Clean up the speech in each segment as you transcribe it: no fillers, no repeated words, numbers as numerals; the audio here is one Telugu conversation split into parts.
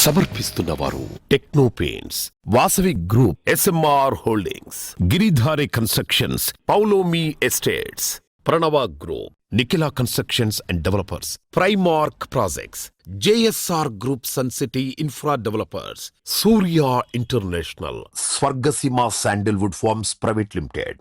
సమర్పిస్తున్నవారు techno paints, Vasavi group, SMR holdings, Giridhari constructions, Paulomi estates, Pranava group, Nikhila constructions and developers, Primark projects, JSR group, sun city infra developers, Surya international, Swargaseema sandalwood farms private limited.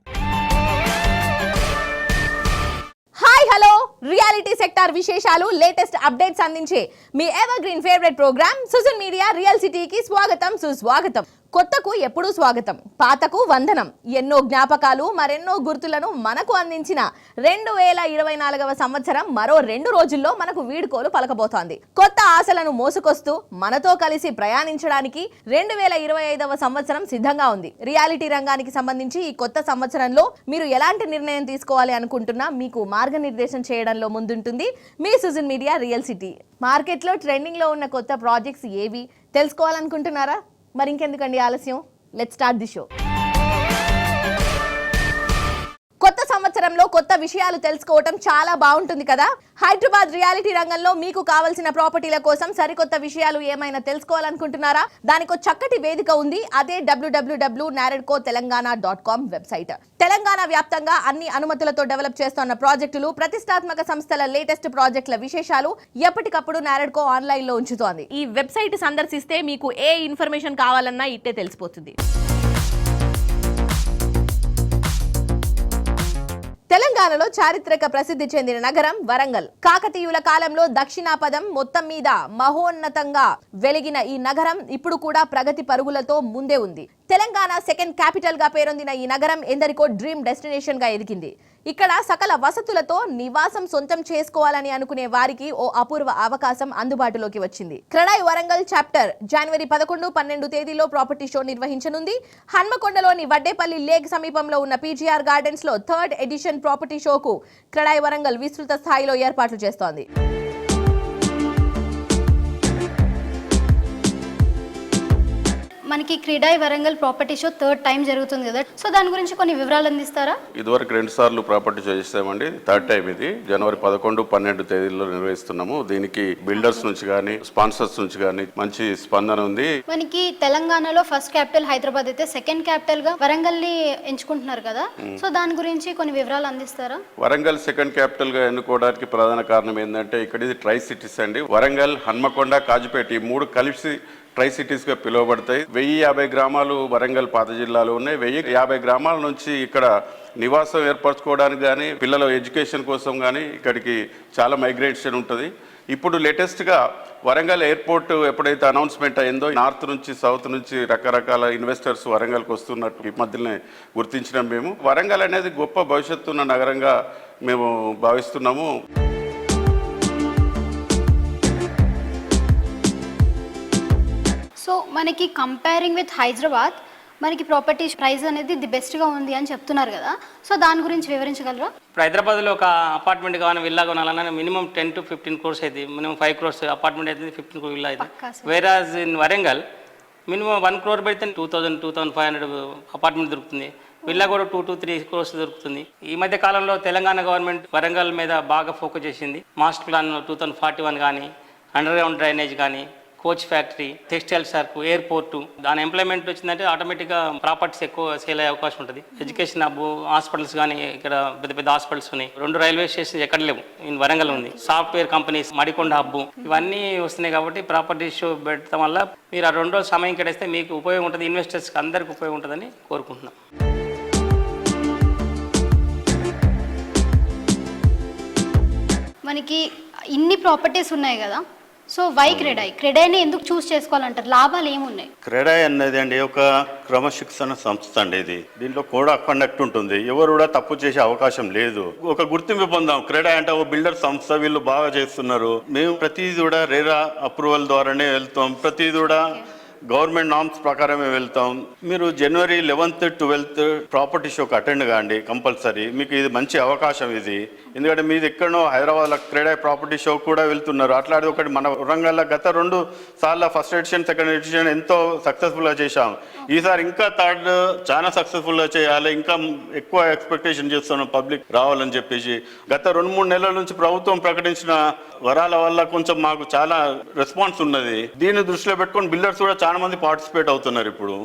Hello, reality sector విశేషాలు, లేటెస్ట్ అప్డేట్స్ అందించే మీ evergreen favourite programme Sujan media real సిటీకి స్వాగతం, సుస్వాగతం. కొత్తకు ఎప్పుడూ స్వాగతం, పాతకు వందనం. ఎన్నో జ్ఞాపకాలు, మరెన్నో గుర్తులను మనకు అందించిన 2024వ సంవత్సరం మరో 2 రోజుల్లో మనకు వీడ్కోలు పలకబోతోంది. కొత్త ఆశలను మోసుకొస్తూ మనతో కలిసి ప్రయాణించడానికి 2025వ సంవత్సరం సిద్ధంగా ఉంది. రియాలిటీ రంగానికి సంబంధించి ఈ కొత్త సంవత్సరంలో మీరు ఎలాంటి నిర్ణయం తీసుకోవాలి అనుకుంటున్నా మీకు మార్గనిర్దేశం చేయడంలో ముందుంటుంది మీ సుజన్ మీడియా రియల్ సిటీ. మార్కెట్లో ట్రెండింగ్ లో ఉన్న కొత్త ప్రాజెక్ట్స్ ఏవి తెలుసుకోవాలనుకుంటున్నారా? మరి ఇంకెందుకండి ఆలస్యం, లెట్స్ స్టార్ట్ ది షో. కొత్త సంవత్సరంలో కొత్త విషయాలు తెలుసుకోవటం చాలా బాగుంటుంది కదా. హైదరాబాద్ రియాలిటీ రంగంలో మీకు కావాల్సిన ప్రాపర్టీల కోసం సరికొత్త విషయాలు ఏమైనా తెలుసుకోవాలనుకుంటున్నారా? దానికో చక్కటి వేదిక ఉంది. అదే www.naredcotelangana.com వెబ్సైట్. తెలంగాణ వ్యాప్తంగా అన్ని అనుమతులతో డెవలప్ చేస్తున్న ప్రాజెక్టులు, ప్రతిష్టాత్మక సంస్థల లేటెస్ట్ ప్రాజెక్టుల విశేషాలు ఎప్పటికప్పుడు నారెడ్కో ఆన్లైన్ లో ఉంచుతోంది. ఈ వెబ్సైట్ సందర్శిస్తే మీకు ఏ ఇన్ఫర్మేషన్ కావాలన్నా ఇట్టే తెలిసిపోతుంది. తెలంగాణలో చారిత్రక ప్రసిద్ధి చెందిన నగరం వరంగల్. కాకతీయుల కాలంలో దక్షిణాపథం మొత్తం మీద మహోన్నతంగా వెలిగిన ఈ నగరం ఇప్పుడు కూడా ప్రగతి పరుగులతో ముందే ఉంది. తెలంగాణ సెకండ్ క్యాపిటల్ గా పేరొందిన ఈ నగరం ఎందరికో డ్రీమ్ డెస్టినేషన్ గా ఎదిగింది. ఇక్కడ సకల వసతులతో నివాసం సొంతం చేసుకోవాలని అనుకునే వారికి ఓ అపూర్వ అవకాశం అందుబాటులోకి వచ్చింది. క్రెడాయ్ వరంగల్ చాప్టర్ జనవరి 11, 12 తేదీలో ప్రాపర్టీ షో నిర్వహించనుంది. హన్మకొండలోని వడ్డేపల్లి లేక్ సమీపంలో ఉన్న పీజీఆర్ గార్డెన్స్ లో 3rd ఎడిషన్ ప్రాపర్టీ షోకు క్రెడాయ్ వరంగల్ విస్తృత స్థాయిలో ఏర్పాట్లు చేస్తోంది. మనకి CREDAI Warangal property show 3rd time జరుగుతుంది కదా, సో దాని గురించి కొన్ని వివరాలు అందిస్తారా? ఇదివరకు 2 సార్లు ప్రాపర్టీ షో చేసామండి. 3rd టైం ఇది. జనవరి 11, 12 తేదీల్లో నిర్వహిస్తున్నాము. దీనికి బిల్డర్స్ నుంచి కానీ స్పాన్సర్స్ నుంచి కానీ మంచి స్పందన ఉంది. మనకి తెలంగాణలో ఫస్ట్ క్యాపిటల్ హైదరాబాద్ అయితే సెకండ్ క్యాపిటల్ గా వరంగల్ ని ఎంచుకుంటున్నారు కదా, సో దాని గురించి కొన్ని వివరాలు అందిస్తారా? వరంగల్ సెకండ్ క్యాపిటల్ గా ఎన్నుకోవడానికి ప్రధాన కారణం ఏంటంటే ఇక్కడ ఇది ట్రై సిటీస్ అండి. వరంగల్, హన్మకొండ, కాజుపేట ఈ 3 కలిసి ట్రై సిటీస్గా పిలువబడతాయి. 1050 గ్రామాలు వరంగల్ పాత జిల్లాలో ఉన్నాయి. 1050 గ్రామాల నుంచి ఇక్కడ నివాసం ఏర్పరచుకోవడానికి కానీ పిల్లల ఎడ్యుకేషన్ కోసం కానీ ఇక్కడికి చాలా మైగ్రేషన్ ఉంటుంది. ఇప్పుడు లేటెస్ట్గా వరంగల్ ఎయిర్పోర్ట్ ఎప్పుడైతే అనౌన్స్మెంట్ అయిందో నార్త్ నుంచి సౌత్ నుంచి రకరకాల ఇన్వెస్టర్స్ వరంగల్కి వస్తున్నట్టు ఈ మధ్యనే గుర్తించినాం మేము. వరంగల్ అనేది గొప్ప భవిష్యత్తు ఉన్న నగరంగా మేము భావిస్తున్నాము. సో మనకి కంపేరింగ్ విత్ హైదరాబాద్ మనకి ప్రాపర్టీ ప్రైస్ అనేది ది బెస్ట్గా ఉంది అని చెప్తున్నారు కదా, సో దాని గురించి వివరించగలరా? ఇప్పుడు హైదరాబాద్లో ఒక అపార్ట్మెంట్ కావాలి, విల్లా కొనాలన్నా మినిమం 10 to 15 crores అయితే, మినిమం 5 crores అపార్ట్మెంట్ అయితే 15 crores విల్లా అయితే. వేరాజ్ ఇన్ వరంగల్ మినిమం 1 crore పెడితే 2,000-2,500 అపార్ట్మెంట్ దొరుకుతుంది. విల్లా కూడా 2 to 3 crores దొరుకుతుంది. ఈ మధ్య కాలంలో తెలంగాణ గవర్నమెంట్ వరంగల్ మీద బాగా ఫోకస్ చేసింది. మాస్టర్ ప్లాన్ 2041 కానీ, అండర్ గ్రౌండ్ డ్రైనేజ్ కానీ, కోచ్ ఫ్యాక్టరీ, టెక్స్టైల్ సర్క్, ఎయిర్పోర్టు, దాని ఎంప్లాయ్మెంట్ వచ్చిందంటే ఆటోమేటిక్గా ప్రాపర్టీస్ ఎక్కువ సేల్ అయ్యే అవకాశం ఉంటుంది. ఎడ్యుకేషన్ హబ్, హాస్పిటల్స్ కానీ ఇక్కడ పెద్ద పెద్ద హాస్పిటల్స్ ఉన్నాయి. 2 రైల్వే స్టేషన్స్ ఎక్కడ లేవు, ఇన్ వరంగల్ ఉంది. సాఫ్ట్వేర్ కంపెనీస్, మడికొండ హబ్ ఇవన్నీ వస్తున్నాయి కాబట్టి ప్రాపర్టీ షో పెట్టడం వల్ల మీరు ఆ 2 రోజులు సమయం కేటాయిస్తే మీకు ఉపయోగం ఉంటుంది, ఇన్వెస్టర్స్కి అందరికీ ఉపయోగం ఉంటుందని కోరుకుంటున్నాం. మనకి ఇన్ని ప్రాపర్టీస్ ఉన్నాయి కదా, సో వై క్రెడాయ్ని ఎందుకు చూస్ చేసుకోవాలంటారు? లాభాలు ఏమున్నాయి? క్రెడాయ్ అనేది అండి ఒక క్రమశిక్షణ సంస్థ అండి. ఇది దీంట్లో కోడ్ ఆఫ్ కండక్ట్ ఉంటుంది. ఎవరు కూడా తప్పు చేసే అవకాశం లేదు. ఒక గుర్తింపు పొందాం. క్రెడాయ్ అంటే ఒక బిల్డర్ సంస్థ, వీళ్ళు బాగా చేస్తున్నారు. మేము ప్రతిదీ కూడా రేరా అప్రూవల్ ద్వారానే వెళ్తాం. ప్రతిదీ కూడా గవర్నమెంట్ నామ్స్ ప్రకారమే వెళ్తాం. మీరు జనవరి 11th, 12th ప్రాపర్టీ షోకి అటెండ్ కాండి కంపల్సరీ. మీకు ఇది మంచి అవకాశం. ఇది ఎందుకంటే మీది ఎక్కడో హైదరాబాద్లో క్రీడా ప్రాపర్టీ షో కూడా వెళ్తున్నారు. అట్లాంటిది ఒకటి మన వరంగల్లో గత 2 సార్లు ఫస్ట్ ఎడిషన్ సెకండ్ ఎడిషన్ ఎంతో సక్సెస్ఫుల్గా చేశాం. ఈసారి ఇంకా థర్డ్ చాలా సక్సెస్ఫుల్గా చేయాలి, ఇంకా ఎక్కువ ఎక్స్పెక్టేషన్ చేస్తున్నాం పబ్లిక్ రావాలని చెప్పేసి. గత 2-3 నెలల నుంచి ప్రభుత్వం ప్రకటించిన వరాల వల్ల కొంచెం మాకు చాలా రెస్పాన్స్ ఉన్నది. దీన్ని దృష్టిలో పెట్టుకొని బిల్డర్స్ కూడా చాలా మంది పార్టిసిపేట్ అవుతున్నారు ఇప్పుడు.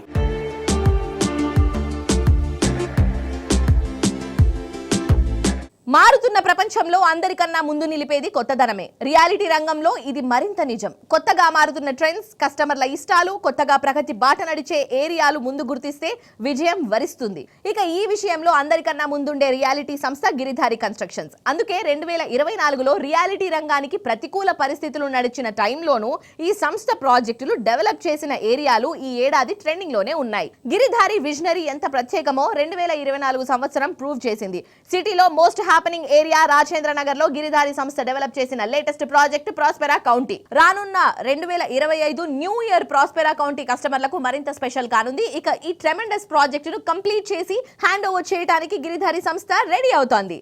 మారుతున్న ప్రపంచంలో అందరికన్నా ముందు నిలిపేది కొత్తదనమే. రియాలిటీ రంగంలో ఇది మరింత నిజం. కొత్తగా మారుతున్న ట్రెండ్స్, కస్టమర్ల ఇష్టాలు, కొత్తగా ప్రగతి బాట నడిచే ఏరియాలు ముందు గుర్తిస్తే విజయం వరిస్తుంది. ఇక ఈ విషయంలో అందరికన్నా ముందుండే రియాలిటీ సంస్థ గిరిధారి కన్స్ట్రక్షన్స్. అందుకే 2024లో రియాలిటీ రంగానికి ప్రతికూల పరిస్థితులు నడిచిన టైంలోనూ ఈ సంస్థ ప్రాజెక్టులు డెవలప్ చేసిన ఏరియాలు ఈ ఏడాది ట్రెండింగ్ లోనే ఉన్నాయి. గిరిధారి విజనరీ ఎంత ప్రత్యేకమో 2024 సంవత్సరం ప్రూవ్ చేసింది. సిటీలో most happening area Rajendra Nagar లో గిరిధారి సంస్థ డెవలప్ చేసిన లేటెస్ట్ ప్రాజెక్ట్ ప్రాస్పెరా కౌంటీ. రానున్న 2025 న్యూ ఇయర్ ప్రాస్పెరా కౌంటీ కస్టమర్లకు మరింత స్పెషల్ కానుంది. ఇక ఈ ట్రెమెండస్ ప్రాజెక్ట్ ను కంప్లీట్ చేసి హ్యాండ్ ఓవర్ చేయడానికి గిరిధారి సంస్థ రెడీ అవుతోంది.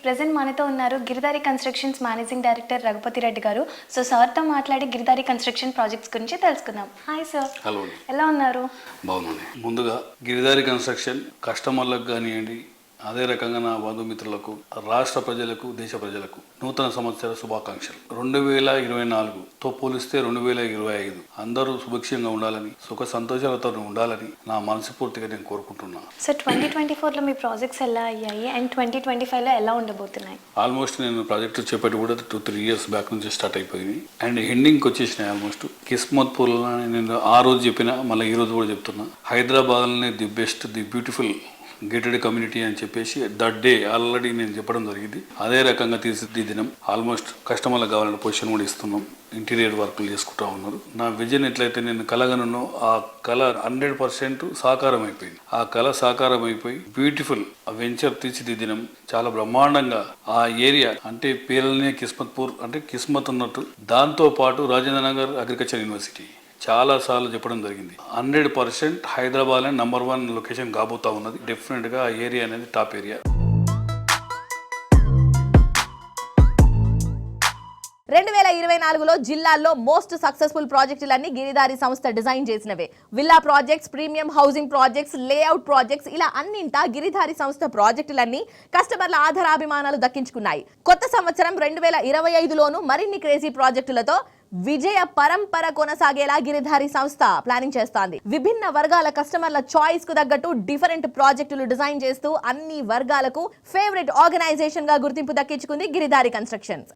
ప్రెజెంట్ మనతో ఉన్నారు Giridhari constructions managing director Raghupati Reddy గారు. సో సార్తో మాట్లాడి గిరిధారి కన్స్ట్రక్షన్ ప్రాజెక్ట్స్ గురించి తెలుసుకుందాం. Hi sir. హలో. ఎలా ఉన్నారు? బాగున్నాను. ముందుగా గిరిధారి కన్స్ట్రక్షన్ కస్టమర్లకు కానివ్వండి, అదే రకంగా నా బంధుమిత్రులకు, రాష్ట్ర ప్రజలకు, దేశ ప్రజలకు నూతన సంవత్సర శుభాకాంక్షలు. 2024తో పోలిస్తే 2025 అందరూ సుభిక్షంగా ఉండాలని, సుఖ సంతోషాలతో ఉండాలని నా మనస్ఫూర్తిగా నేను కోరుకుంటున్నాను. సో 2024లో మీ ప్రాజెక్ట్స్ ఎలా అయ్యాయి అండ్ 2025లో ఎలా ఉండబోతున్నాయి? ఆల్మోస్ట్ నేను ప్రాజెక్టు చేపట్టి కూడా 2-3 ఇయర్స్ బ్యాక్ నుంచి స్టార్ట్ అయిపోయింది అండ్ ఎండింగ్కి వచ్చేసినాయి. ఆల్మోస్ట్ కిస్మత్పూర్లో నేను ఆ రోజు చెప్పిన, మళ్ళీ ఈ రోజు కూడా చెప్తున్నా, హైదరాబాద్లోనే the best, the beautiful gated community అని చెప్పేసి దట్ డే ఆల్రెడీ నేను చెప్పడం జరిగింది. అదే రకంగా తీర్చిదిద్దినాం. ఆల్మోస్ట్ కస్టమర్లకు కావాలన్న పొజిషన్ కూడా ఇస్తున్నాం. ఇంటీరియర్ వర్క్లు చేసుకుంటూ ఉన్నారు. నా విజన్ ఎట్లయితే నేను కలగనున్నో ఆ కళ 100% సాకారం అయిపోయింది. ఆ కళ సాకారం అయిపోయి బ్యూటిఫుల్ వెంచర్ తీర్చిదిద్దినాం. చాలా బ్రహ్మాండంగా ఆ ఏరియా అంటే పేర్లనే కిస్మత్పూర్ అంటే కిస్మత్ ఉన్నట్టు. దాంతో పాటు రాజేంద్ర నగర్ అగ్రికల్చర్ యూనివర్సిటీ చాలా సార్లు చెప్పడం జరిగింది. 100% హైదరాబాద్లో నంబర్ 1 లొకేషన్ కాబోతా ఉన్నది. డెఫినెట్గా ఆ ఏరియా అనేది టాప్ ఏరియా. 2024లో జిల్లాల్లో మోస్ట్ సక్సెస్ఫుల్ ప్రాజెక్టులన్నీ గిరిధారి సంస్థ డిజైన్ చేసినవే. Villa projects, premium housing projects, layout projects ఇలా అన్నింటా గిరిధారి సంస్థ ప్రాజెక్టులన్నీ కస్టమర్ల ఆధారాభిమానాలు దక్కించుకున్నాయి. కొత్త సంవత్సరం 2025లోనూ మరిన్ని క్రేజీ ప్రాజెక్టులతో విజయ పరంపర కొనసాగేలా గిరిధారి సంస్థ ప్లానింగ్ చేస్తోంది. విభిన్న వర్గాల కస్టమర్ల చాయిస్ కు తగ్గట్టు డిఫరెంట్ ప్రాజెక్టులు డిజైన్ చేస్తూ అన్ని వర్గాలకు ఫేవరెట్ ఆర్గనైజేషన్ గా గుర్తింపు దక్కించుకుంది గిరిధారి కన్స్ట్రక్షన్స్.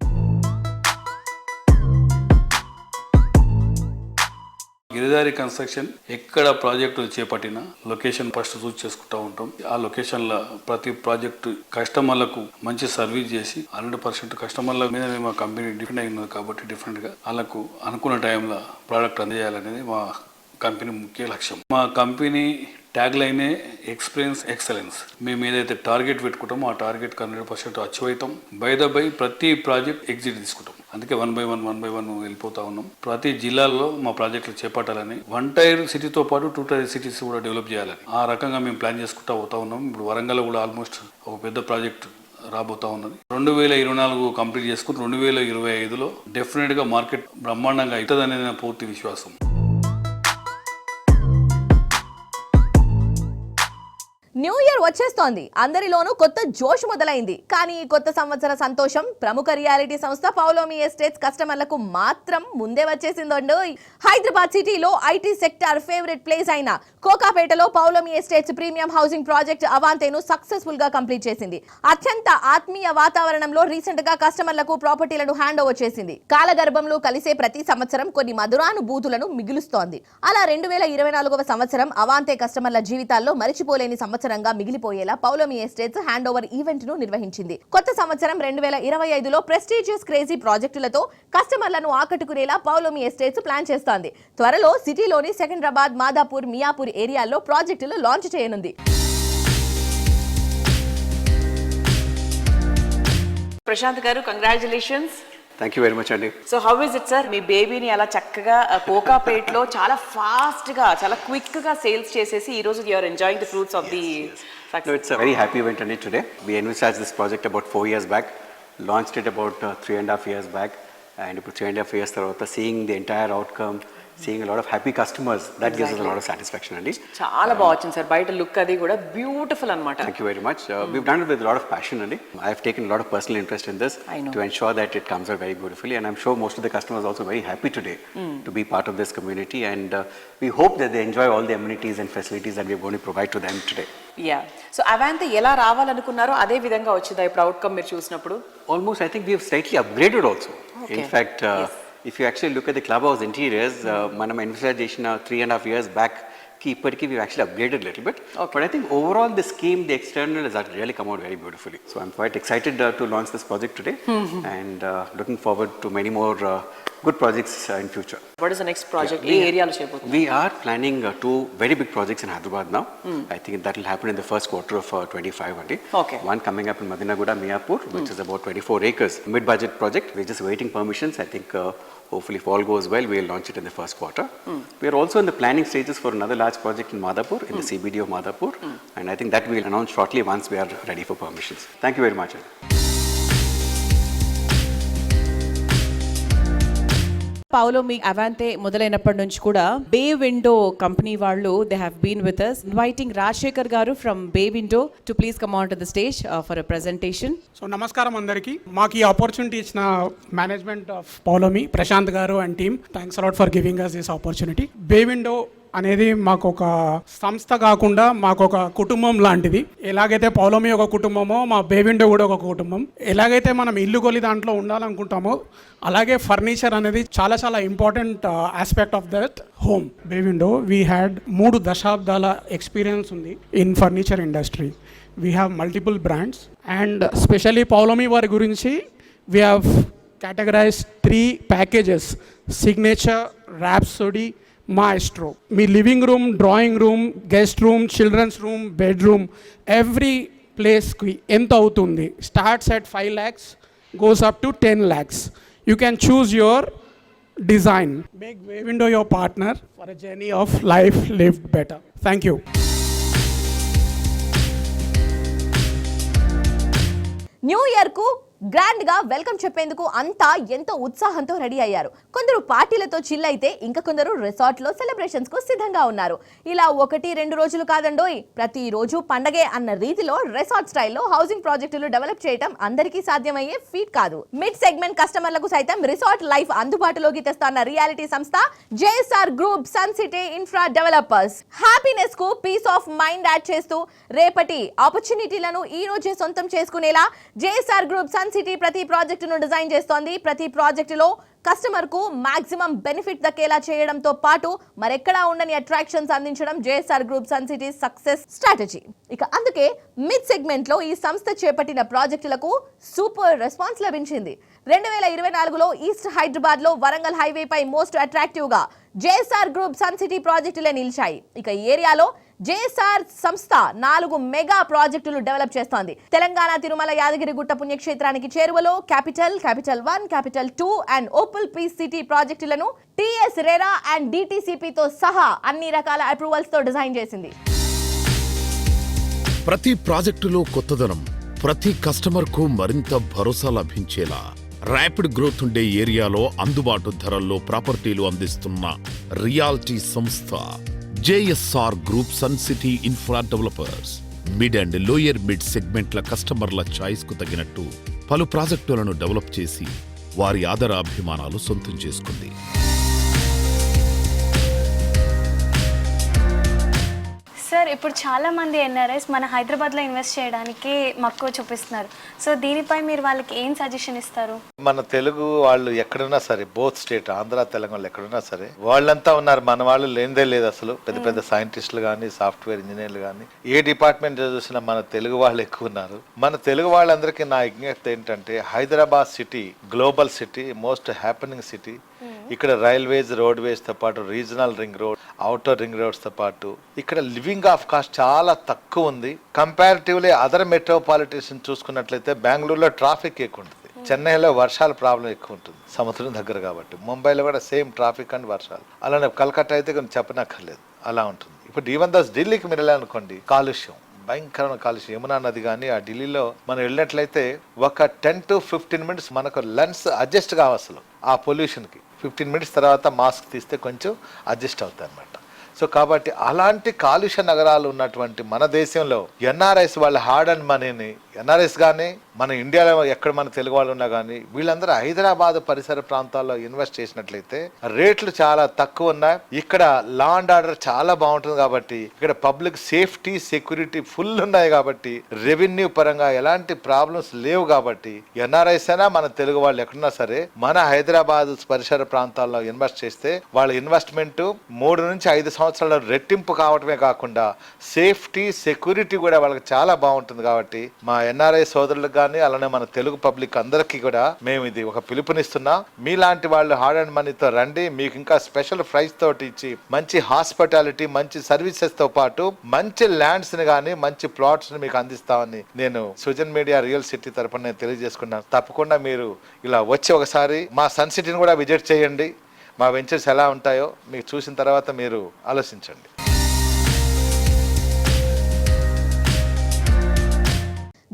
గిరిధారి కన్స్ట్రక్షన్ ఎక్కడ ప్రాజెక్టులు చేపట్టినా లొకేషన్ ఫస్ట్ చూస్ చేసుకుంటూ ఉంటాం. ఆ లొకేషన్లో ప్రతి ప్రాజెక్టు కస్టమర్లకు మంచి సర్వీస్ చేసి 100% కస్టమర్ల మీద మా కంపెనీ డిపెండ్ అయినది కాబట్టి డిఫరెంట్గా వాళ్ళకు అనుకున్న టైంలో ప్రోడక్ట్ అందజేయాలనేది మా కంపెనీ ముఖ్య లక్ష్యం. మా కంపెనీ ట్యాగ్ లైనే ఎక్స్పీరియన్స్ ఎక్సలెన్స్. మేము ఏదైతే టార్గెట్ పెట్టుకుంటామో ఆ టార్గెట్ 100% అచీవ్ అవుతాం. బై ప్రతి ప్రాజెక్ట్ ఎగ్జిట్ తీసుకుంటాం. అందుకే 1 by 1 వెళ్ళిపోతా ఉన్నాం. ప్రతి జిల్లాల్లో మా ప్రాజెక్టులు చేపట్టాలని, 1 tier సిటీతో పాటు 2 tier సిటీస్ కూడా డెవలప్ చేయాలని ఆ రకంగా మేము ప్లాన్ చేసుకుంటూ పోతా ఉన్నాం. ఇప్పుడు వరంగల్ కూడా ఆల్మోస్ట్ ఒక పెద్ద ప్రాజెక్ట్ రాబోతా ఉన్నది. 2024 కంప్లీట్ చేసుకుని 2025లో డెఫినెట్గా మార్కెట్ బ్రహ్మాండంగా అవుతుందనేది నా పూర్తి విశ్వాసం. న్యూ ఇయర్ వచ్చేస్తోంది. అందరిలోనూ కొత్త జోష్ మొదలైంది. కానీ ఈ కొత్త సంవత్సర సంతోషం ప్రముఖ రియాలిటీ సంస్థ పౌలోమి ఎస్టేట్స్ కస్టమర్లకు మాత్రం ముందే వచ్చేసిందండి. హైదరాబాద్ సిటీలో ఐటీ సెక్టార్ ఫేవరెట్ ప్లేస్ అయిన కోకాపేటలో Paulomi estates premium housing project అవాంతేను సక్సెస్ఫుల్ గా కంప్లీట్ చేసింది. అత్యంత ఆత్మీయ వాతావరణంలో రీసెంట్ గా కస్టమర్లకు ప్రాపర్టీలను హ్యాండ్ ఓవర్ చేసింది. కాలగర్భంలో కలిసే ప్రతి సంవత్సరం కొన్ని మధురానుభూతులను మిగులుస్తోంది. అలా 2024వ సంవత్సరం అవాంతే కస్టమర్ల జీవితాల్లో మరిచిపోలేని సంవత్సరంగా మిగిలిపోయేలా Paulomi estates hand over event ను నిర్వహించింది. కొత్త సంవత్సరం 2025లో ప్రెస్టీజియస్ క్రేజీ ప్రాజెక్టులతో కస్టమర్లను ఆకట్టుకునేలా పౌలోమి ఎస్టేట్స్ ప్లాన్ చేస్తోంది. త్వరలో సిటీలోని సికింద్రాబాద్, మాదాపూర్, మియాపూర్ ఏరియాల్లో ప్రాజెక్టులు లాంచ్ చేయనుంది. Prashant garu, congratulations. Thank you very much అండి. So how is it sir, మీ బేబీని అలా చక్కగా కోకాపేట్లో చాలా ఫాస్ట్గా చాలా క్విక్గా సేల్స్ చేసేసి ఈరోజు you are enjoying the fruits of the No, it's a very happy event and today. We envisaged this project about 4 years back, launched it about 3.5 years back, and ఇప్పుడు 3.5 years తర్వాత seeing the entire outcome, seeing a lot of happy customers, that gives us a lot of satisfaction అండి. చాలా బాగా వచ్చింది సార్, బయట లుక్ అది కూడా బ్యూటిఫుల్ అన్నమాట. Thank you very much. We've done it with a lot of passion అండి. I have taken a lot of personal interest in this to ensure that it comes out very beautifully, and I'm sure most of the customers are also very happy today to be part of this community, and we hope that they enjoy all the amenities and facilities that we're going to provide to them today. Yeah, so అవాంతే ఎలా రావాలనుకున్నారో అదే విధంగా వచ్చిందా ఇప్పుడు అవుట్కమ్ మీరు చూసినప్పుడు? Almost, I think we have slightly upgraded also. In fact, if you actually look at the clubhouse interiors, మనం envisage చేసిన 3.5 years back కి ఇప్పటికీ we've actually upgraded a little bit. But I think overall the scheme, the external has really come out very beautifully. So I'm quite excited to launch this project today and looking forward to many more good projects in future. What is the next project? ఏ ఏరియాలో చేయబోతున్నారు? We are planning 2 very big projects in Hyderabad now. I think that will happen in the first quarter of 25 only. Okay. One coming up in Madinaguda, Miyapur, which is about 24 acres, mid-budget project. We're just waiting permissions. I think hopefully if all goes well, we'll launch it in the first quarter. We are also in the planning stages for another large project in Madhapur, in the CBD of Madhapur, and I think that we'll announce shortly once we are ready for permissions. Thank you very much. పావులో మీ అవాంతే మొదలైనప్పటి నుంచి కూడా బే విండో కంపెనీ వాళ్ళు they have been with us, inviting Rajasekhar garu from bay window to please come on to the stage for a presentation. So నమస్కారం అందరికీ. మాకు ఈ ఆపర్చునిటీ ఇచ్చిన మేనేజ్మెంట్ ఆఫ్ పౌలోమి, ప్రశాంత్ గారు and team, thanks a lot for giving us this opportunity. Bay window అనేది మాకు ఒక సంస్థ కాకుండా మాకు ఒక కుటుంబం లాంటిది. ఎలాగైతే పౌలోమి ఒక కుటుంబమో మా బే విండో కూడా ఒక కుటుంబం. ఎలాగైతే మనం ఇల్లు కొలి దాంట్లో ఉండాలనుకుంటామో అలాగే ఫర్నిచర్ అనేది చాలా చాలా important aspect of that home. Bay window we had 3 దశాబ్దాల ఎక్స్పీరియన్స్ ఉంది in furniture industry. We have multiple brands and specially Paulomi వారి గురించి we have categorized 3 packages: signature, rhapsody, maestro. మీ living room, drawing room, guest room, children's room, bedroom, every ప్లేస్కి ఎంత అవుతుంది? Starts at 5 lakhs, goes up to 10 lakhs. You can choose your design. Make Bay Window your partner for a journey of life lived better. Thank you. New year కు గ్రాండ్ గా వెల్కమ్ చెప్పేందుకు అంతా ఎంతో ఉత్సాహంతో రెడీ అయ్యారు. కొందరు పార్టీలతో చిల్ అయితే ఇంకా కొందరు రిసార్ట్ లో సెలబ్రేషన్స్ కు సిద్ధంగా ఉన్నారు. ఇలా 1-2 రోజులు కాదండోయ్, ప్రతి రోజు పండగే అన్న రీతిలో రిసార్ట్ స్టైల్లో హౌసింగ్ ప్రాజెక్టులు డెవలప్ చేయడం అందరికీ సాధ్యమయ్యే ఫీట్ కాదు. మిడ్ సెగ్మెంట్ కస్టమర్లకు సైతం రిసార్ట్ లైఫ్ అందుబాటులోకి తెస్తున్న రియాలిటీ సంస్థ JSR group sun city infra developers. Happiness కు పీస్ ఆఫ్ మైండ్ యాడ్ చేస్తూ రేపటి ఆపర్చునిటీలను ఈ రోజే సొంతం చేసుకునేలా జేఎస్ఆర్ గ్రూప్ సన్ సిటీ ప్రతి ప్రాజెక్టును డిజైన్ చేస్తోంది. ప్రతి ప్రాజెక్టులో కస్టమర్ కు మాక్సిమం బెనిఫిట్ దక్కేలా చేయడంతో పాటు మరెక్కడా ఉండని అట్రాక్షన్స్ అందించడం JSR group sun city success strategy. ఇక అందుకే మిడ్ సెగ్మెంట్ లో ఈ సంస్థ చేపట్టిన ప్రాజెక్టులకు సూపర్ రెస్పాన్స్ లభించింది. 2024లో ఈస్ట్ హైదరాబాద్ లో వరంగల్ హైవే పై మోస్ట్ అట్రాక్టివ్ గా జేఎస్ఆర్ గ్రూప్ సన్ సిటీ ప్రాజెక్టులే నిలిచాయి. ఇక ఈ ఏరియాలో జేఎస్ఆర్ సంస్థ 4 మెగా ప్రాజెక్టులు డెవలప్ చేస్తోంది. తెలంగాణ తిరుమల యాదగిరిగుట్ట పుణ్యక్షేత్రానికి చేరువలో capital 1, capital 2 and opal peace city ప్రాజెక్టులను టీఎస్ రెరా అండ్ డిటిసిపితో సహా అన్ని రకాల అప్రూవల్స్ తో డిజైన్ చేసింది. ప్రతి ప్రాజెక్టులో కొత్తదనం, ప్రతి కస్టమర్ కు మరింత భరోసా లభించేలా ర్యాపిడ్ గ్రోత్ ఉండే ఏరియాలో అందుబాటు ధరల్లో ప్రాపర్టీలు అందిస్తున్న రియాలిటీ సంస్థ JSR group sun city infra developers. Mid and lower mid సెగ్మెంట్ల కస్టమర్ల చాయిస్ కు తగినట్టు పలు ప్రాజెక్టులను డెవలప్ చేసి వారి ఆదరాభిమానాలు సొంతం చేసుకుంది. సార్, ఇప్పుడు చాలామంది ఎన్ఆర్ఐస్ మన హైదరాబాద్లో ఇన్వెస్ట్ చేయడానికి మక్కువ చూపిస్తున్నారు. సో దీనిపై మీరు వాళ్ళకి ఏం సజెషన్ ఇస్తారు? మన తెలుగు వాళ్ళు ఎక్కడున్నా సరే, బోత్ స్టేట్ ఆంధ్ర తెలంగాణలో ఎక్కడున్నా సరే వాళ్ళంతా ఉన్నారు. మన వాళ్ళు లేనిదే లేదు అసలు. పెద్ద పెద్ద సైంటిస్టులు కానీ, సాఫ్ట్వేర్ ఇంజనీర్లు కానీ, ఏ డిపార్ట్మెంట్ చూసినా మన తెలుగు వాళ్ళు ఎక్కువ ఉన్నారు. మన తెలుగు వాళ్ళందరికీ నా విజ్ఞప్తి ఏంటంటే, Hyderabad city global city, most happening city. ఇక్కడ రైల్వేస్, రోడ్వేస్ తో పాటు regional ring road, outer ring roads తో పాటు ఇక్కడ లివింగ్ ఆఫ్ కాస్ట్ చాలా తక్కువ ఉంది. కంపారిటివ్లీ అదర్ మెట్రోపాలిటన్స్ చూసుకున్నట్లయితే బెంగళూరులో ట్రాఫిక్ ఎక్కువ ఉంటుంది. చెన్నైలో వర్షాల ప్రాబ్లం ఎక్కువ ఉంటుంది, సముద్రం దగ్గర కాబట్టి. ముంబైలో కూడా సేమ్ ట్రాఫిక్ అండ్ వర్షాలు. అలానే కలకత్తా అయితే కొంచెం చెప్పనక్కర్లేదు, అలా ఉంటుంది. ఇప్పుడు ఈవెన్ దోస్ ఢిల్లీకి మీరు వెళ్ళాలనుకోండి, కాలుష్యం, భయంకరమైన కాలుష్యం. యమునా నది కానీ ఆ ఢిల్లీలో మనం వెళ్ళినట్లయితే ఒక 10 to 15 minutes మనకు లెన్స్ అడ్జస్ట్ కావు అసలు ఆ పొల్యూషన్కి. 15 minutes తర్వాత మాస్క్ తీస్తే కొంచెం అడ్జస్ట్ అవుతాయి అన్నమాట. సో కాబట్టి అలాంటి కాలుష్య నగరాలు ఉన్నటువంటి మన దేశంలో ఎన్ఆర్ఐస్ వాళ్ళ హార్డ్ అండ్ మనీని, ఎన్ఆర్ఐస్ కానీ మన ఇండియాలో ఎక్కడ మన తెలుగు వాళ్ళు ఉన్నా కానీ వీళ్ళందరూ హైదరాబాద్ పరిసర ప్రాంతాల్లో ఇన్వెస్ట్ చేసినట్లయితే రేట్లు చాలా తక్కువ ఉన్నాయి. ఇక్కడ లా అండ్ ఆర్డర్ చాలా బాగుంటుంది కాబట్టి, ఇక్కడ పబ్లిక్ సేఫ్టీ సెక్యూరిటీ ఫుల్ ఉన్నాయి కాబట్టి, రెవెన్యూ పరంగా ఎలాంటి ప్రాబ్లమ్స్ లేవు కాబట్టి ఎన్ఆర్ఐస్ అయినా మన తెలుగు వాళ్ళు ఎక్కడున్నా సరే మన హైదరాబాద్ పరిసర ప్రాంతాల్లో ఇన్వెస్ట్ చేస్తే వాళ్ళ ఇన్వెస్ట్మెంట్ 3 నుంచి 5 సంవత్సరాల రెట్టింపు కావటమే కాకుండా సేఫ్టీ సెక్యూరిటీ కూడా వాళ్ళకి చాలా బాగుంటుంది. కాబట్టి మా ఎన్ఆర్ఐ సోదరులకు కానీ అలానే మన తెలుగు పబ్లిక్ అందరికీ కూడా మేము ఇది ఒక పిలుపునిస్తున్నాం. మీలాంటి వాళ్ళు హార్డ్ అండ్ మనీతో రండి, మీకు ఇంకా స్పెషల్ ప్రైస్ తోటి ఇచ్చి మంచి హాస్పిటాలిటీ, మంచి సర్వీసెస్ తో పాటు మంచి ల్యాండ్స్ ని కానీ మంచి ప్లాట్స్ ని మీకు అందిస్తామని నేను సుజన్ మీడియా రియల్ సిటీ తరపున నేను తెలియజేసుకున్నాను. తప్పకుండా మీరు ఇలా వచ్చి ఒకసారి మా సన్ సిటీని కూడా విజిట్ చేయండి. మా వెంచర్స్ ఎలా ఉంటాయో మీకు చూసిన తర్వాత మీరు ఆలోచించండి.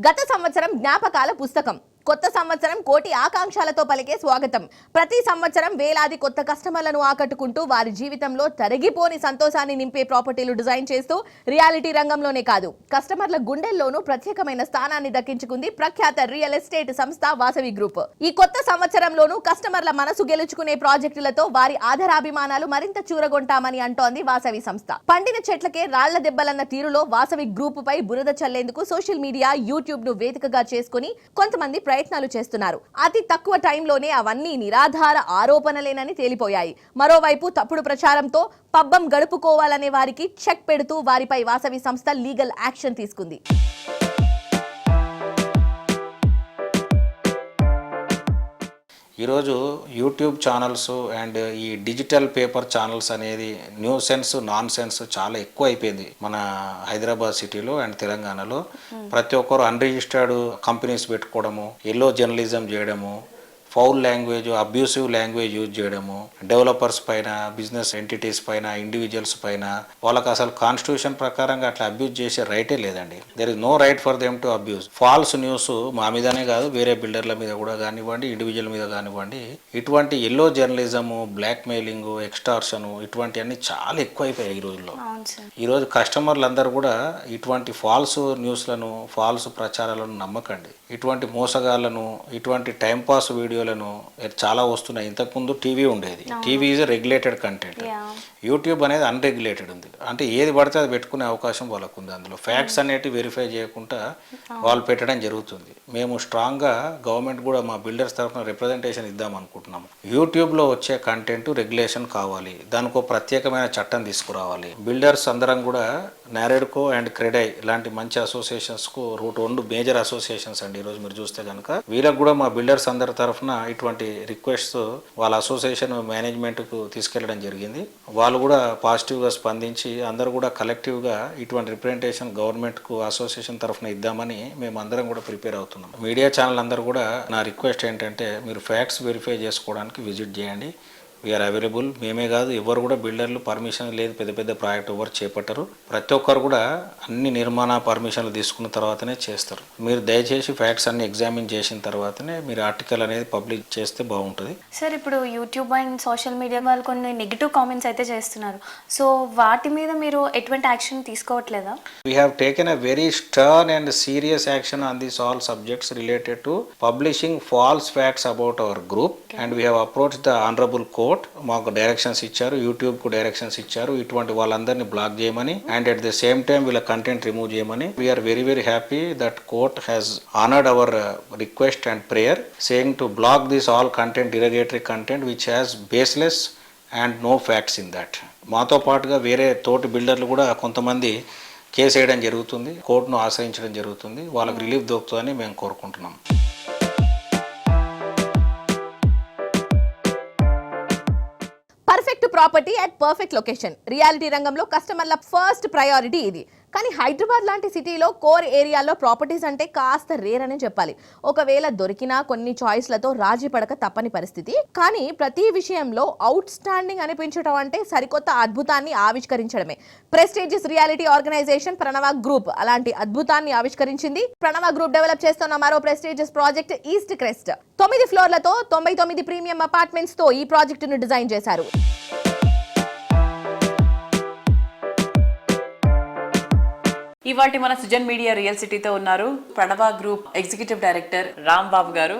గత సంవత్సరం జ్ఞాపకాల పుస్తకం, కొత్త సంవత్సరం కోటి ఆకాంక్షలతో పలికే స్వాగతం. ప్రతి సంవత్సరం వేలాది కొత్త కస్టమర్లను ఆకట్టుకుంటూ వారి జీవితంలో తరిగిపోని సంతోషాన్ని నింపే ప్రాపర్టీలు డిజైన్ చేస్తూ రియాలిటీ రంగంలోనే కాదు కస్టమర్ల గుండెల్లోనూ ప్రత్యేకమైన స్థానాన్ని దక్కించుకుంది ప్రఖ్యాత రియల్ ఎస్టేట్ సంస్థ వాసవి గ్రూప్. ఈ కొత్త సంవత్సరంలోనూ కస్టమర్ల మనసు గెలుచుకునే ప్రాజెక్టులతో వారి ఆధారాభిమానాలు మరింత చూరగొంటామని అంటోంది వాసవి సంస్థ. పండిన చెట్లకే రాళ్ల దెబ్బలన్న తీరులో వాసవి గ్రూప్ పై బురద చల్లేందుకు సోషల్ మీడియా, యూట్యూబ్ ను వేదికగా చేసుకుని కొంతమంది ప్రయత్నాలు చేస్తున్నారు. అతి తక్కువ టైంలోనే అవన్నీ నిరాధార ఆరోపణలేనని తేలిపోయాయి. మరోవైపు తప్పుడు ప్రచారంతో పబ్బం గడుపుకోవాలనే వారికి చెక్ పెడుతూ వారిపై వాసవి సంస్థ లీగల్ యాక్షన్ తీసుకుంది. ఈరోజు యూట్యూబ్ ఛానల్స్ అండ్ ఈ డిజిటల్ పేపర్ ఛానల్స్ అనేది న్యూ సెన్స్, నాన్ సెన్స్ చాలా ఎక్కువ అయిపోయింది మన హైదరాబాద్ సిటీలో అండ్ తెలంగాణలో. ప్రతి ఒక్కరు అన్రిజిస్టర్డ్ కంపెనీస్ పెట్టుకోవడము, ఎల్లో జర్నలిజం చేయడము, foul language, abusive language use చేయడము, డెవలపర్స్ పైన, బిజినెస్ ఎంటిటీస్ పైన, ఇండివిజువల్స్ పైన. వాళ్ళకి అసలు కాన్స్టిట్యూషన్ ప్రకారంగా అట్లా అబ్యూజ్ చేసే రైటే లేదండి. There is no right for them to abuse. False news మా మీదనే కాదు, వేరే బిల్డర్ల మీద కూడా కానివ్వండి, ఇండివిజువల్ మీద కానివ్వండి, ఇటువంటి yellow journalism, blackmailing, extortion ఇటువంటివన్నీ చాలా ఎక్కువైపోయాయి ఈ రోజుల్లో. ఈరోజు కస్టమర్లు అందరూ కూడా ఇటువంటి ఫాల్స్ న్యూస్లను, ఫాల్స్ ప్రచారాలను నమ్మకండి. ఇటువంటి మోసగాళ్లను, ఇటువంటి టైంపాస్ వీడియోలను చాలా వస్తున్నాయి. ఇంతకుముందు టీవీ ఉండేది. TV is regulated content. YouTube అనేది అన్రెగ్యులేటెడ్ ఉంది. అంటే ఏది పడితే అది పెట్టుకునే అవకాశం వాళ్ళకు ఉంది. అందులో ఫ్యాక్ట్స్ అనేటివి వెరిఫై చేయకుండా వాళ్ళు పెట్టడం జరుగుతుంది. మేము స్ట్రాంగ్గా గవర్నమెంట్ కూడా మా బిల్డర్స్ తరఫున రిప్రజెంటేషన్ ఇద్దాం అనుకుంటున్నాము. యూట్యూబ్లో వచ్చే కంటెంట్ రెగ్యులేషన్ కావాలి, దానికి ఒక ప్రత్యేకమైన చట్టం తీసుకురావాలి. బిల్డర్స్ అందరం కూడా నారెడ్కో అండ్ క్రెడై ఇలాంటి మంచి అసోసియేషన్స్కు రూట్ 2 మేజర్ అసోసియేషన్స్ అండి. ఈరోజు మీరు చూస్తే కనుక వీళ్ళకి కూడా మా బిల్డర్స్ అందరి తరఫున ఇటువంటి రిక్వెస్ట్స్ వాళ్ళ అసోసియేషన్ మేనేజ్మెంట్కు తీసుకెళ్లడం జరిగింది. వాళ్ళు కూడా పాజిటివ్గా స్పందించి అందరూ కూడా కలెక్టివ్గా ఇటువంటి రిప్రజెంటేషన్ గవర్నమెంట్కు అసోసియేషన్ తరఫున ఇద్దామని మేము అందరం కూడా ప్రిపేర్ అవుతున్నాం. మీడియా ఛానల్ అందరూ కూడా నా రిక్వెస్ట్ ఏంటంటే మీరు ఫ్యాక్ట్స్ వెరిఫై చేసుకోవడానికి విజిట్ చేయండి. We are available. మేమే కాదు, ఎవరు కూడా బిల్డర్లు పర్మిషన్ లేదు, పెద్ద పెద్ద ప్రాజెక్ట్ ఎవరు చేపట్టరు. ప్రతి ఒక్కరు కూడా అన్ని నిర్మాణ పర్మిషన్లు తీసుకున్న తర్వాతనే చేస్తారు. మీరు దయచేసి ఫ్యాక్ట్స్ అన్ని ఎగ్జామిన్ చేసిన తర్వాతనే మీరు ఆర్టికల్ అనేది పబ్లిష్ చేస్తే బాగుంటుంది. సార్, ఇప్పుడు యూట్యూబ్ అండ్ సోషల్ మీడియా వాళ్ళు కొన్ని నెగిటివ్ కామెంట్స్ అయితే చేస్తున్నారు. సో వాటి మీద మీరు ఎటువంటి action తీసుకోవట్లేదా? We have taken a very stern and serious action on these all subjects related to publishing false facts about our group, and we have approached the honorable court. మాకు డైరెక్షన్స్ ఇచ్చారు, యూట్యూబ్కు డైరెక్షన్స్ ఇచ్చారు ఇటువంటి వాళ్ళందరినీ బ్లాక్ చేయమని, and at the same time వీళ్ళ కంటెంట్ రిమూవ్ చేయమని. We're very very happy that court has honoured our request and prayer saying to block this all content, derogatory content which has baseless and no facts in that. మాతో పాటుగా వేరే తోటి బిల్డర్లు కూడా కొంతమంది కేసు వేయడం జరుగుతుంది, కోర్టును ఆశ్రయించడం జరుగుతుంది. వాళ్ళకి రిలీఫ్ దొరుకుతుందని మేము కోరుకుంటున్నాం. Perfect property at perfect location. Reality రంగంలో కస్టమర్ల ఫస్ట్ ప్రయారిటీ ఇది. కానీ హైదరాబాద్ లాంటి సిటీలో కోర్ ఏరియాలో ప్రాపర్టీస్ అంటే కాస్త రేర్ అనే చెప్పాలి. ఒకవేళ దొరికినా కొన్ని చాయిస్లతో రాజీ పడక తప్పని పరిస్థితి. కానీ ప్రతి విషయంలో అవుట్ స్టాండింగ్ అనిపించడం అంటే సరికొత్త అద్భుతాన్ని ఆవిష్కరించడమే. ప్రెస్టీజియస్ రియాలిటీ ఆర్గనైజేషన్ ప్రణవ గ్రూప్ అలాంటి అద్భుతాన్ని ఆవిష్కరించింది. ప్రణవ గ్రూప్ డెవలప్ చేస్తున్న మరో prestigious project east crest. 9 ఫ్లోర్లతో 99 premium apartments తో ఈ ప్రాజెక్టును డిజైన్ చేశారు. ఇవాటి మన సుజన్ మీడియా రియల్ సిటీతో ఉన్నారు ప్రణవ గ్రూప్ ఎగ్జిక్యూటివ్ డైరెక్టర్ రాంబాబు గారు.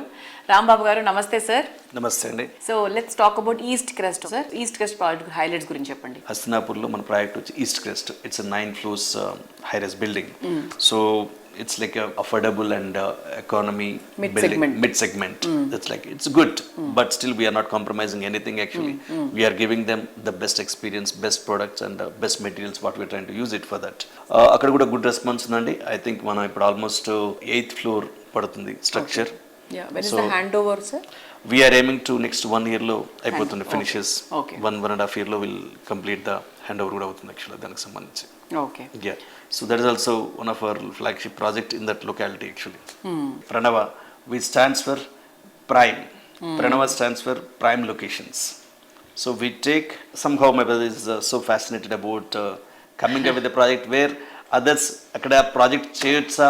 రాంబాబు గారు నమస్తే సార్. నమస్తే అండి. So let's talk about east crest sir. East crest project highlights గురించి చెప్పండి. హస్తనాపూర్లో మన ప్రాజెక్ట్ వచ్చి east crest. It's 9 floors high-rise building. So it's like a affordable and economy building, mid segment. That's like it's good, but still we are not compromising anything actually. We are giving them the best experience, best products and best materials what we are trying to use it for that. అక్కడ కూడా గుడ్ రెస్పాన్స్ ఉందండి. I think మనం ఇప్పుడు ఆల్మోస్ట్ 8th floor పడుతుంది structure. When is the handover sir? We are aiming to next 1 year లో అయిపోతుంది ఫినిషెస్. 1.5 year లో will complete the handover కూడా అవుతుంది యాక్చువల్లీ దానికి సంబంధించి. Okay. Yeah. So that is also one of our flagship project in that locality actually. Pranava, which stands for prime. Pranava stands for prime locations. So we take, somehow my brother is so fascinated about coming up with a project where others akkada project cheyotsa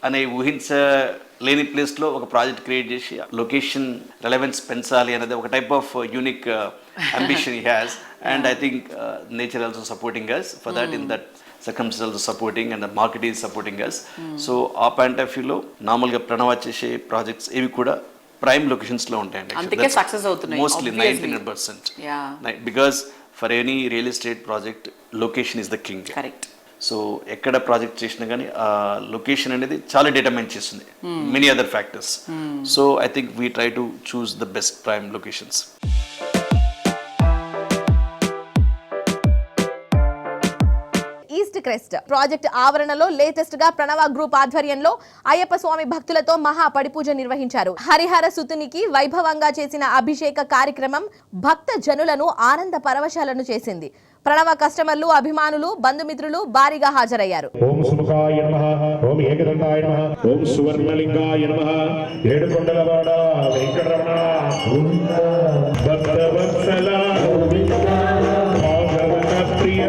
ane ఊహించలేని ప్లేస్లో ఒక ప్రాజెక్ట్ క్రియేట్ చేసి లొకేషన్ రెలవెన్స్ పెంచాలి అనేది ఒక type of unique ambition he has. And I think nature also supporting us for that. In that circumstances supporting and the market is supporting us. So ఆ పాయింట్ ఆఫ్ వ్యూలో నార్మల్గా ప్రణవ చేసే ప్రాజెక్ట్స్ ఇవి కూడా ప్రైమ్ లొకేషన్స్లో ఉంటాయండి. అందుకే సక్సెస్ అవుతున్నాయి mostly 99%. Because for any real estate project location is the king. Correct. So ఎక్కడ ప్రాజెక్ట్ చేసినా కానీ ఆ లొకేషన్ అనేది చాలా డిటర్మైన్ చేస్తుంది many other factors. So I think we try to choose the best prime locations. East crest project ఆవరణలో లేటెస్ట్ గా ప్రణవ గ్రూప్ ఆధ్వర్యంలో అయ్యప్ప స్వామి భక్తులతో మహా పడిపూజ నిర్వహించారు. హరిహర సుతునికి వైభవంగా చేసిన అభిషేక కార్యక్రమం భక్త జనులను ఆనంద పరవశాలను చేసింది. ప్రణవ కస్టమర్లు, అభిమానులు, బంధుమిత్రులు భారీగా హాజరయ్యారు. ఓం సుముఖాయ నమః, ఓం ఏకదంతాయ నమః, ఓం సువర్ణలింగాయ నమః, ఏడుకొండలవాడ వెంకటరమణ భక్తవత్సల భాగవత ప్రియ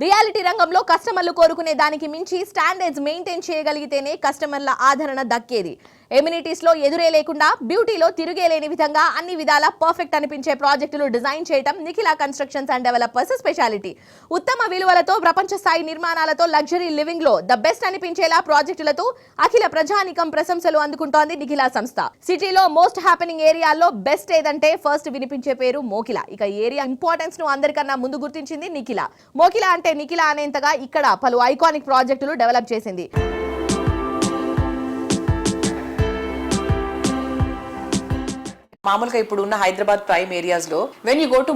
రియాలిటీ రంగంలో కస్టమర్లు కోరుకునే దానికి మించి స్టాండర్డ్స్ మెయింటైన్ చేయగలిగితేనే కస్టమర్ల ఆదరణ దక్కేది. ఎమ్యూనిటీస్ లో ఎదురే లేకుండా, బ్యూటీలో తిరుగే లేని విధంగా అన్ని విధాల పర్ఫెక్ట్ అనిపించే ప్రాజెక్టులు డిజైన్ చేయడం Nikhila constructions and developers speciality. ఉత్తమ విలువలతో, ప్రపంచ స్థాయి నిర్మాణాలతో లగ్జరీ లివింగ్ లో ద బెస్ట్ అనిపించేలా ప్రాజెక్టులతో అఖిల ప్రజానికం ప్రశంసలు అందుకుంటోంది నిఖిల సంస్థ. సిటీలో మోస్ట్ హ్యాపెనింగ్ ఏరియాల్లో బెస్ట్ ఏదంటే ఫస్ట్ వినిపించే పేరు మోకిల. ఇక ఏరియా ఇంపార్టెన్స్ ను అందరికన్నా ముందు గుర్తించింది నిఖిల. మోకిల అంటే నిఖిల అనేంతగా ఇక్కడ పలు ఐకానిక్ ప్రాజెక్టులు డెవలప్ చేసింది. మామూలుగా ఇప్పుడు ఉన్న హైదరాబాద్ ప్రైమ్ ఏరియాస్ లో వెన్ యూ గో టు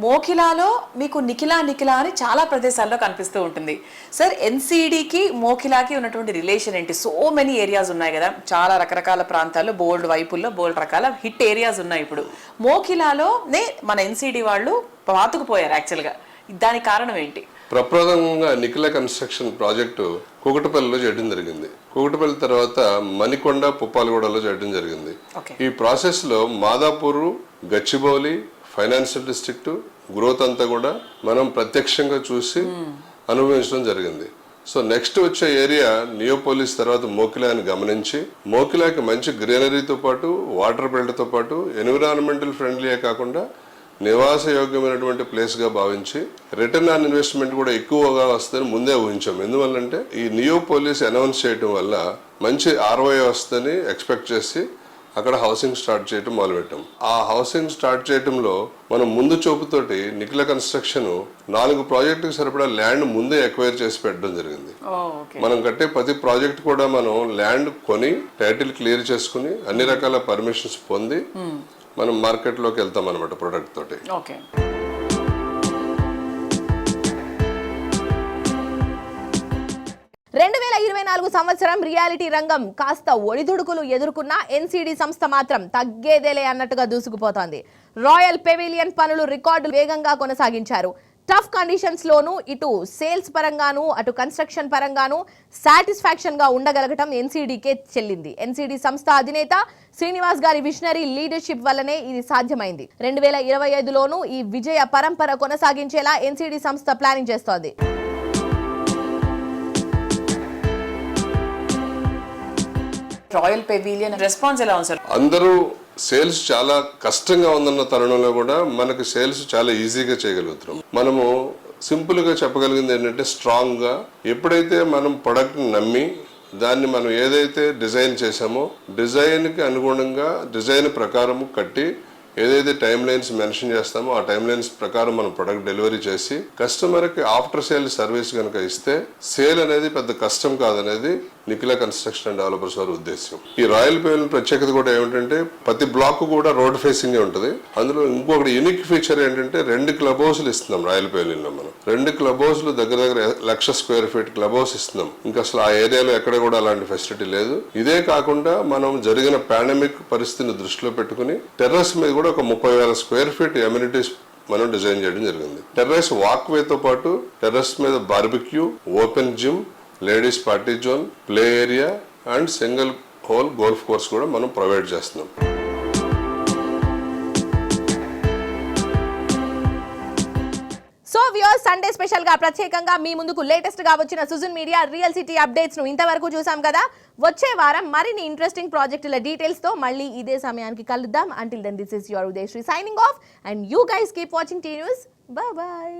మోకిలాలో మీకు నిఖిల అని చాలా ప్రదేశాల్లో కనిపిస్తూ ఉంటుంది. సార్, ఎన్సీడీకి మోకిలాకి ఉన్నటువంటి రిలేషన్ ఏంటి? సో మెనీ ఏరియాస్ ఉన్నాయి కదా, చాలా రకరకాల ప్రాంతాల్లో బోల్డ్ వైపుల్లో బోల్డ్ రకాల హిట్ ఏరియాస్ ఉన్నాయి. ఇప్పుడు మోకిలాలోనే మన ఎన్సీడీ వాళ్ళు పాతుకుపోయారు యాక్చువల్గా. దానికి కారణం ఏంటి? ప్రప్రథమంగా నిఖిల కన్స్ట్రక్షన్ ప్రాజెక్టు కూకటపల్లిలో చేయడం జరిగింది. కూకటపల్లి తర్వాత మణికొండ, పుప్పాలగూడలో చేయడం జరిగింది. ఈ ప్రాసెస్ లో Madhapur, Gachibowli, financial district growth అంతా కూడా మనం ప్రత్యక్షంగా చూసి అనుభవించడం జరిగింది. సో నెక్స్ట్ వచ్చే ఏరియా నియోపోలిస్ తర్వాత మోకిలా అని గమనించి, మోకిలాకి మంచి గ్రీనరీతో పాటు వాటర్ బెల్ట్తో పాటు ఎన్విరాన్మెంటల్ ఫ్రెండ్లీయే కాకుండా నివాస యోగ్యమైనటువంటి ప్లేస్గా భావించి రిటర్న్ ఆన్ ఇన్వెస్ట్మెంట్ కూడా ఎక్కువగా వస్తుందని ముందే ఊహించాం. ఎందువల్లంటే ఈ నియోపోలిస్ అనౌన్స్ చేయడం వల్ల మంచి ROI వస్తుందని ఎక్స్పెక్ట్ చేసి అక్కడ హౌసింగ్ స్టార్ట్ చేయడం మొదలుపెట్టాం. ఆ హౌసింగ్ స్టార్ట్ చేయడంలో మనం ముందు చూపుతోటి నిఖిల కన్స్ట్రక్షన్ 4 ప్రాజెక్టుకి సరిపడా ల్యాండ్ ముందే ఎక్వైర్ చేసి పెట్టడం జరిగింది. మనం కట్టే ప్రతి ప్రాజెక్ట్ కూడా మనం ల్యాండ్ కొని టైటిల్ క్లియర్ చేసుకుని అన్ని రకాల పర్మిషన్స్ పొంది మనం మార్కెట్లోకి వెళ్తాం అనమాట ప్రొడక్ట్ తోటి. 2024 సంవత్సరం రియాలిటీ రంగం కాస్త ఒడిదుడుకులు ఎదుర్కొన్న ఎన్సీడీ సంస్థ మాత్రం తగ్గేదేలే అన్నట్టుగా దూసుకుపోతోంది. రాయల్ పెవిలియన్ పనులు రికార్డు వేగంగా కొనసాగించారు. టఫ్ కండిషన్స్ లోనూ ఇటు సేల్స్ పరంగాను అటు కన్స్ట్రక్షన్ పరంగాను సాటిస్ఫాక్షన్ గా ఉండగలగటం ఎన్సీడీకే చెల్లింది. ఎన్సీడీ సంస్థ అధినేత శ్రీనివాస్ గారి విషనరీ లీడర్షిప్ వల్లనే ఇది సాధ్యమైంది. 2025లోనూ ఈ విజయ పరంపర కొనసాగించేలా ఎన్సీడీ సంస్థ ప్లానింగ్ చేస్తోంది. రాయల్ పెవిలియన్ రెస్పాన్స్ ఎలా ఉంది సార్? అందరూ సేల్స్ చాలా కష్టంగా ఉందన్న తరుణంలో కూడా మనకి సేల్స్ చాలా ఈజీగా చేయగలుగుతున్నాం. మనము సింపుల్ గా చెప్పగలిగింది ఏంటంటే స్ట్రాంగ్ గా ఎప్పుడైతే మనం ప్రొడక్ట్ నమ్మి దాన్ని మనం ఏదైతే డిజైన్ చేసామో డిజైన్ కి అనుగుణంగా డిజైన్ ప్రకారం కట్టి ఏదైతే టైం లైన్స్ మెన్షన్ చేస్తామో ఆ టైం లైన్స్ ప్రకారం మనం ప్రొడక్ట్ డెలివరీ చేసి కస్టమర్ కి ఆఫ్టర్ సేల్ సర్వీస్ కనుక ఇస్తే సేల్ అనేది పెద్ద కష్టం కాదనేది నిఖిల కన్స్ట్రక్షన్ అండ్ డెవలపర్స్ వారి ఉద్దేశం. ఈ రాయల్ పెవిలియన్ ప్రత్యేకత కూడా ఏమిటంటే ప్రతి బ్లాక్ కూడా రోడ్ ఫేసింగ్ ఉంటుంది. అందులో ఇంకొకటి యూనిక్ ఫీచర్ ఏంటంటే 2 క్లబ్ హౌస్లు ఇస్తున్నాం రాయల్ పెవిలియన్ లో. మనం 2 క్లబ్ హౌస్లు దగ్గర 1,00,000 స్క్వేర్ ఫీట్ క్లబ్ హౌస్ ఇస్తున్నాం. ఇంకా అసలు ఆ ఏరియాలో ఎక్కడ కూడా అలాంటి ఫెసిలిటీ లేదు. ఇదే కాకుండా మనం జరిగిన పాండమిక్ పరిస్థితిని దృష్టిలో పెట్టుకుని టెర్రస్ మీద కూడా ఒక 30,000 స్క్వేర్ ఫీట్ ఎమ్యూనిటీస్ మనం డిజైన్ చేయడం జరిగింది. టెర్రస్ వాక్ వేతో పాటు టెర్రస్ మీద barbecue, open gym, ladies party zone, play area and single whole golf course కూడా మనం ప్రొవైడ్ చేస్తున్నాం. సో వ్యూవర్స్, సండే స్పెషల్ గా ప్రత్యేకంగా మీ ముందుకు లేటెస్ట్ గా వచ్చిన Sujan media real city updates ను ఇంతవరకు చూసాం కదా. వచ్చే వారం మరిన్ని ఇంట్రెస్టింగ్ ప్రాజెక్టుల డీటెయిల్స్ తో మళ్ళీ ఇదే సమయానికి కలుద్దాం. Until then this is your Udayasri signing off and you guys keep watching T news. Bye by.